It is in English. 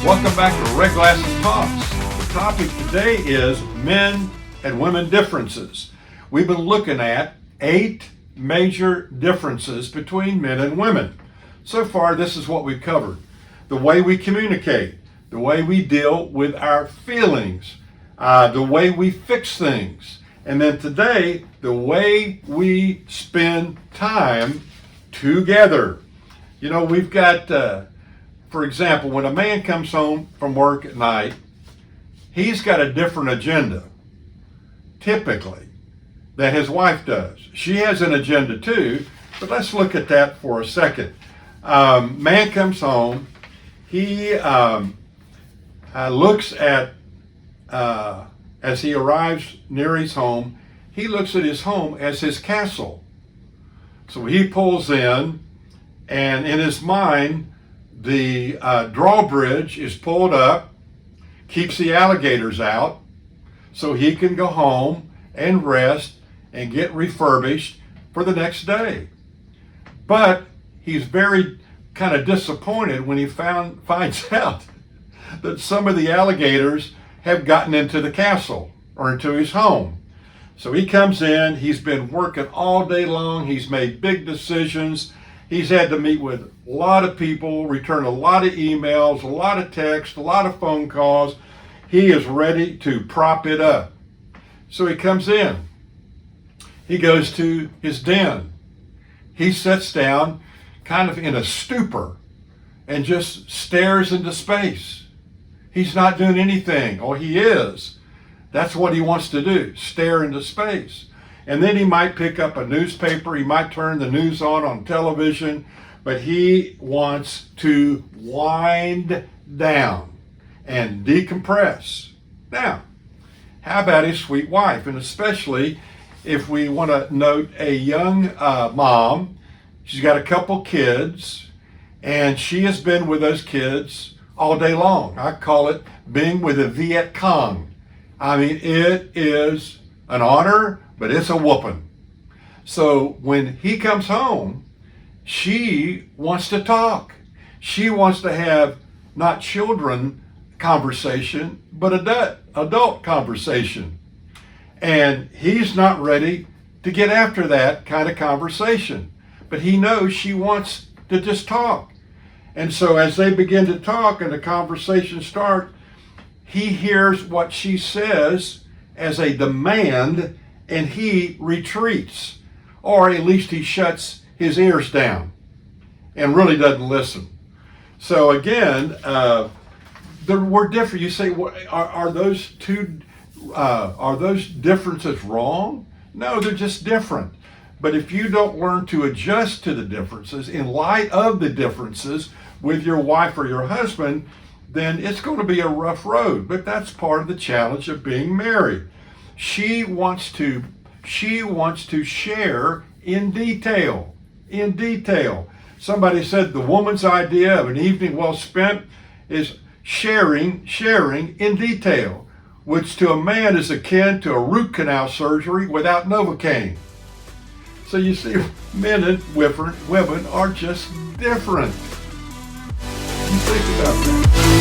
Welcome back to Red Glasses Talks. The topic today is men and women differences. We've been looking at 8 major differences between men and women. So far, this is what we've covered. The way we communicate, the way we deal with our feelings, the way we fix things, and then today, the way we spend time together. You know, we've got, for example, when a man comes home from work at night, he's got a different agenda, typically, than his wife does. She has an agenda too, but let's look at that for a second. Man comes home, he looks at, as he arrives near his home, he looks at his home as his castle. So he pulls in, and in his mind, the drawbridge is pulled up, keeps the alligators out, so he can go home and rest and get refurbished for the next day. But he's very kind of disappointed when he finds out that some of the alligators have gotten into the castle or into his home. So he comes in, he's been working all day long, he's made big decisions, he's had to meet with a lot of people, return a lot of emails, a lot of texts, a lot of phone calls. He is ready to prop it up. So he comes in, he goes to his den, he sits down kind of in a stupor and just stares into space. He's not doing anything, or he is. That's what he wants to do, stare into space. And then he might pick up a newspaper, he might turn the news on television, but he wants to wind down and decompress. Now, how about his sweet wife? And especially if we want to note a young mom, she's got a couple kids, and she has been with those kids all day long. I call it being with a Viet Cong. I mean, it is an honor, but it's a whooping. So when he comes home, she wants to talk. She wants to have not children conversation, but adult conversation. And he's not ready to get after that kind of conversation. But he knows she wants to just talk. And so as they begin to talk and the conversation starts, he hears what she says as a demand and he retreats. Or at least he shuts his ears down and really doesn't listen. So again, we're different. You say, are those differences wrong? No, they're just different. But if you don't learn to adjust to the differences in light of the differences with your wife or your husband, then it's going to be a rough road. But that's part of the challenge of being married. She wants to share in detail. In detail. Somebody said the woman's idea of an evening well spent is sharing in detail, which to a man is akin to a root canal surgery without Novocaine. So you see, men and women are just different. You think about that.